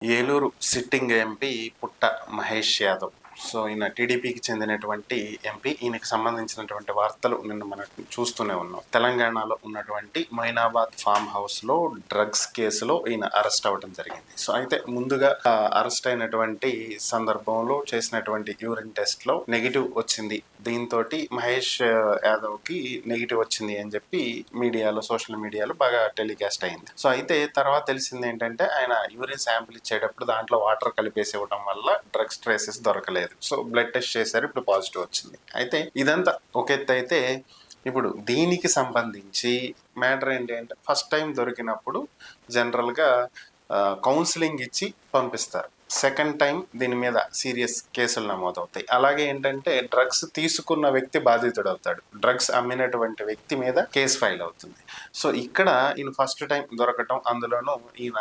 Eluru sitting MP పుట్ట Mahesh Yadav. So ఈయన టీడీపీకి చెందినటువంటి ఎంపీ. ఈయనకి సంబంధించినటువంటి వార్తలు నిన్న మనం చూస్తూనే ఉన్నాం. తెలంగాణలో ఉన్నటువంటి మైనాబాద్ ఫామ్ హౌస్ లో డ్రగ్స్ కేసులో ఈయన అరెస్ట్ అవ్వడం జరిగింది. సో అయితే ముందుగా అరెస్ట్ అయినటువంటి సందర్భంలో చేసినటువంటి యూరిన్ టెస్ట్ లో నెగిటివ్ వచ్చింది. దీంతో మహేష్ యాదవ్ కి నెగిటివ్ వచ్చింది అని చెప్పి మీడియాలో, సోషల్ మీడియాలో బాగా టెలికాస్ట్ అయింది. సో అయితే తర్వాత తెలిసింది ఏంటంటే ఆయన యూరిన్ శాంపిల్ ఇచ్చేటప్పుడు దాంట్లో వాటర్ కలిపేసి ఇవ్వడం వల్ల డ్రగ్స్ ట్రేసెస్ దొరకలేదు. సో బ్లడ్ టెస్ట్ చేశారు, ఇప్పుడు పాజిటివ్ వచ్చింది. అయితే ఇదంతా ఒక ఎత్తు అయితే, ఇప్పుడు దీనికి సంబంధించి మ్యాటర్ ఏంటి అంటే, ఫస్ట్ టైం దొరికినప్పుడు జనరల్గా కౌన్సిలింగ్ ఇచ్చి పంపిస్తారు. సెకండ్ టైం దీని మీద సీరియస్ కేసులు నమోదవుతాయి. అలాగే ఏంటంటే డ్రగ్స్ తీసుకున్న వ్యక్తి బాధితుడు అవుతాడు, డ్రగ్స్ అమ్మినటువంటి వ్యక్తి మీద కేసు ఫైల్ అవుతుంది. సో ఇక్కడ ఈయన ఫస్ట్ టైం దొరకటం, అందులోనూ ఈయన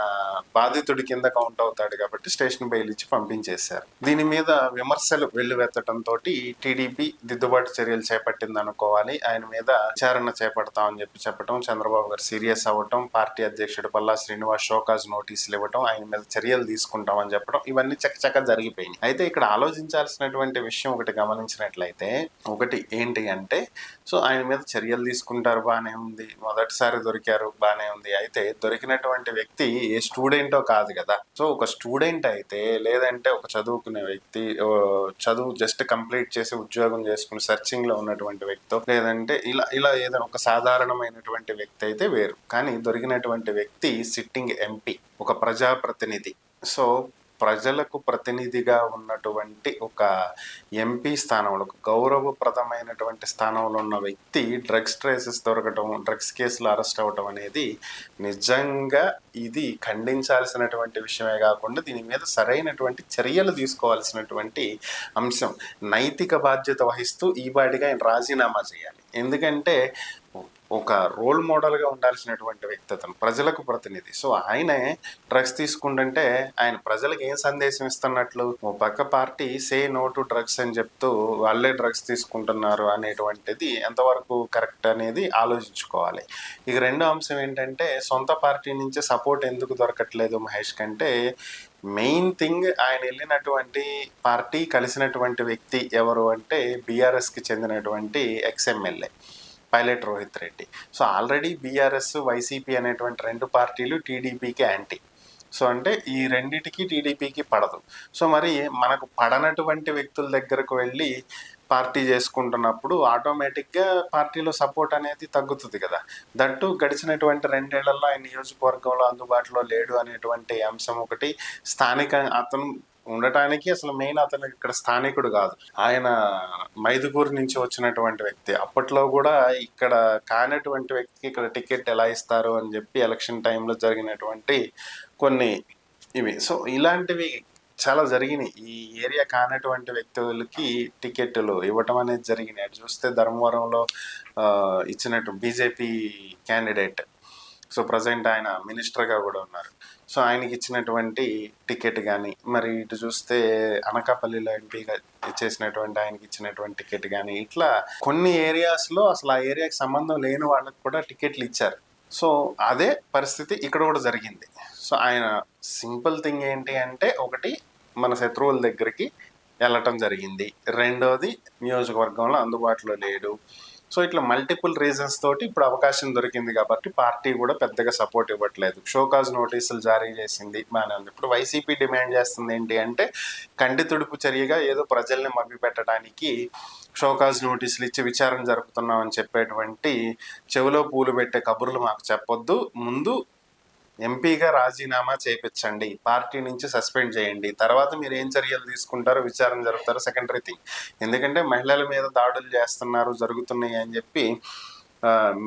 బాధితుడి కింద కౌంట్ అవుతాడు కాబట్టి స్టేషన్ బెయిల్ ఇచ్చి పంపించేశారు. దీని మీద విమర్శలు వెల్లువెత్తడంతో టీడీపీ దిద్దుబాటు చర్యలు చేపట్టింది అనుకోవాలి. ఆయన మీద విచారణ చేపడతామని చెప్పడం, చంద్రబాబు గారు సీరియస్ అవ్వటం, పార్టీ అధ్యక్షుడు పల్లా శ్రీనివాస్ షోకాజ్ నోటీసులు ఇవ్వటం, ఆయన మీద చర్యలు తీసుకుంటామని చెప్పడం, ఇవన్నీ చకచక జరిగిపోయినాయి. అయితే ఇక్కడ ఆలోచించాల్సినటువంటి విషయం ఒకటి గమనించినట్లయితే, ఒకటి ఏంటి అంటే, సో ఆయన మీద చర్యలు తీసుకుంటారు, బాగానే ఉంది. మొదటిసారి దొరికారు, బాగానే ఉంది. అయితే దొరికినటువంటి వ్యక్తి ఏ స్టూడెంటో కాదు కదా. సో ఒక స్టూడెంట్ అయితే, లేదంటే ఒక చదువుకునే వ్యక్తి, చదువు జస్ట్ కంప్లీట్ చేసి ఉద్యోగం చేసుకుని సర్చింగ్ లో ఉన్నటువంటి వ్యక్తి, లేదంటే ఇలా ఇలా ఏదైనా ఒక సాధారణమైనటువంటి వ్యక్తి అయితే వేరు. కానీ దొరికినటువంటి వ్యక్తి సిట్టింగ్ ఎంపీ, ఒక ప్రజాప్రతినిధి. సో ప్రజలకు ప్రతినిధిగా ఉన్నటువంటి ఒక ఎంపీ స్థానంలో, ఒక గౌరవప్రదమైనటువంటి స్థానంలో ఉన్న వ్యక్తి డ్రగ్స్ ట్రేసెస్ దొరకటం, డ్రగ్స్ కేసులు అరెస్ట్ అవ్వటం అనేది నిజంగా ఇది ఖండించాల్సినటువంటి విషయమే కాకుండా దీని మీద సరైనటువంటి చర్యలు తీసుకోవాల్సినటువంటి అంశం. నైతిక బాధ్యత వహిస్తూ ఈ బాడిగా ఆయన రాజీనామా చేయాలి. ఎందుకంటే ఒక రోల్ మోడల్గా ఉండాల్సినటువంటి వ్యక్తి అతను, ప్రజలకు ప్రతినిధి. సో ఆయనే డ్రగ్స్ తీసుకుంటుంటే ఆయన ప్రజలకు ఏం సందేశం ఇస్తున్నట్లు? ఓ పక్క party say no to drugs అని చెప్తూ వాళ్ళే డ్రగ్స్ తీసుకుంటున్నారు అనేటువంటిది ఎంతవరకు కరెక్ట్ అనేది ఆలోచించుకోవాలి. ఇక రెండో అంశం ఏంటంటే, సొంత పార్టీ నుంచి సపోర్ట్ ఎందుకు దొరకట్లేదు మహేష్ కంటే, మెయిన్ థింగ్ ఆయన వెళ్ళినటువంటి పార్టీ, కలిసినటువంటి వ్యక్తి ఎవరు అంటే బీఆర్ఎస్కి చెందినటువంటి ex-MLA pilot Rohit Reddy. So already BRS, YCP అనేటువంటి రెండు పార్టీలు టీడీపీకి యాంటీ. సో అంటే ఈ రెండిటికి టీడీపీకి పడదు. సో మరి మనకు పడనటువంటి వ్యక్తుల దగ్గరకు వెళ్ళి పార్టీ చేసుకుంటున్నప్పుడు ఆటోమేటిక్గా పార్టీలో సపోర్ట్ అనేది తగ్గుతుంది కదా. దట్టు గడిచినటువంటి 2 ఏళ్లలో ఆయన నియోజకవర్గంలో అందుబాటులో లేడు అనేటువంటి అంశం ఒకటి. స్థానిక అతను ఉండటానికి అసలు మెయిన్ అతను ఇక్కడ స్థానికుడు కాదు, ఆయన మైదుగూరు నుంచి వచ్చినటువంటి వ్యక్తి. అప్పట్లో కూడా ఇక్కడ కానటువంటి వ్యక్తికి ఇక్కడ టికెట్ ఎలా ఇస్తారు అని చెప్పి ఎలక్షన్ టైంలో జరిగినటువంటి కొన్ని ఇవి. సో ఇలాంటివి చాలా జరిగినాయి. ఈ ఏరియా కానటువంటి వ్యక్తులకి టికెట్లు ఇవ్వటం అనేది జరిగినాయి. అటు చూస్తే ధర్మవరంలో ఇచ్చినట్టు బీజేపీ క్యాండిడేట్, సో ప్రజెంట్ ఆయన మినిస్టర్గా కూడా ఉన్నారు. సో ఆయనకి ఇచ్చినటువంటి టికెట్ కానీ, మరి ఇటు చూస్తే అనకాపల్లిలో ఎంపీగా చేసినటువంటి ఆయనకి ఇచ్చినటువంటి టికెట్ కానీ, ఇట్లా కొన్ని ఏరియాస్లో అసలు ఆ ఏరియాకి సంబంధం లేని వాళ్ళకి కూడా టికెట్లు ఇచ్చారు. సో అదే పరిస్థితి ఇక్కడ కూడా జరిగింది. సో ఆయన సింపుల్ థింగ్ ఏంటి అంటే, ఒకటి మన శత్రువుల దగ్గరికి వెళ్ళటం జరిగింది, రెండోది నియోజకవర్గంలో అందుబాటులో లేడు. సో ఇట్లా మల్టిపుల్ రీజన్స్ తోటి ఇప్పుడు అవకాశం దొరికింది కాబట్టి పార్టీ కూడా పెద్దగా సపోర్ట్ ఇవ్వట్లేదు. షోకాజ్ నోటీసులు జారీ చేసింది, బాగానే ఉంది. ఇప్పుడు వైసీపీ డిమాండ్ చేస్తుంది ఏంటి అంటే, కంటి తుడుపు చర్యగా ఏదో ప్రజల్ని మభ్యపెట్టడానికి షోకాజ్ నోటీసులు ఇచ్చి విచారణ జరుపుతున్నామని చెప్పేటువంటి చెవిలో పూలు పెట్టే కబుర్లు మాకు చెప్పొద్దు, ముందు ఎంపీగా రాజీనామా చేయించండి, పార్టీ నుంచి సస్పెండ్ చేయండి, తర్వాత మీరు ఏం చర్యలు తీసుకుంటారో విచారణ జరుపుతారో సెకండరీ థింగ్. ఎందుకంటే మహిళల మీద దాడులు చేస్తున్నారు, జరుగుతున్నాయి అని చెప్పి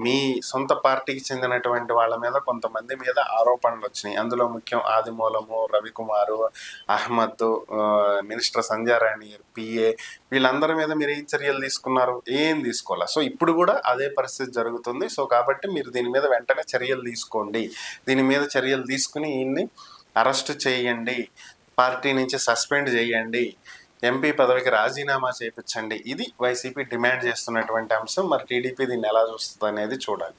మీ సొంత పార్టీకి చెందినటువంటి వాళ్ళ మీద కొంతమంది మీద ఆరోపణలు వచ్చినాయి. అందులో ముఖ్యం ఆదిమూలము, రవికుమారు, అహ్మద్, మినిస్టర్ సంధ్యారాణి, పిఏ, వీళ్ళందరి మీద మీరు ఏం చర్యలు తీసుకున్నారు? ఏం తీసుకోవాలా. సో ఇప్పుడు కూడా అదే పరిస్థితి జరుగుతుంది. సో కాబట్టి మీరు దీని మీద వెంటనే చర్యలు తీసుకోండి, దీని మీద చర్యలు తీసుకుని ఈయన్ని అరెస్ట్ చేయండి, పార్టీ నుంచి సస్పెండ్ చేయండి, ఎంపీ పదవికి రాజీనామా చేయించండి. ఇది వైసీపీ డిమాండ్ చేస్తున్నటువంటి అంశం. మరి టీడీపీ దీన్ని ఎలా చూస్తుంది అనేది చూడాలి.